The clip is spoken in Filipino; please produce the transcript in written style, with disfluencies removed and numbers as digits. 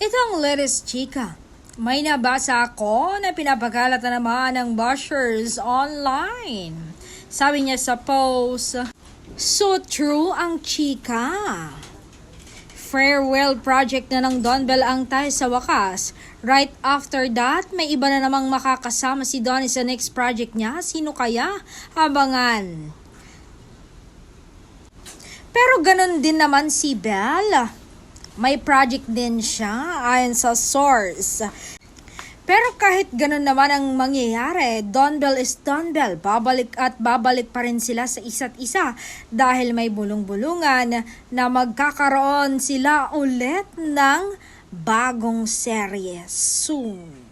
Itong latest chika, may nabasa ako na pinapagalat na naman ng bashers online. Sabi niya sa post, "So true ang chika. Farewell project na ng Don Bell ang tayo sa wakas. Right after that, may iba na namang makakasama si Donnie sa next project niya. Sino kaya? Abangan." Pero ganun din naman si Belle. May project din siya ayon sa source. Pero kahit ganun naman ang mangyayari, Don Bell is Don Bell. Babalik at babalik pa rin sila sa isa't isa dahil may bulong-bulungan na magkakaroon sila ulit ng bagong serye soon.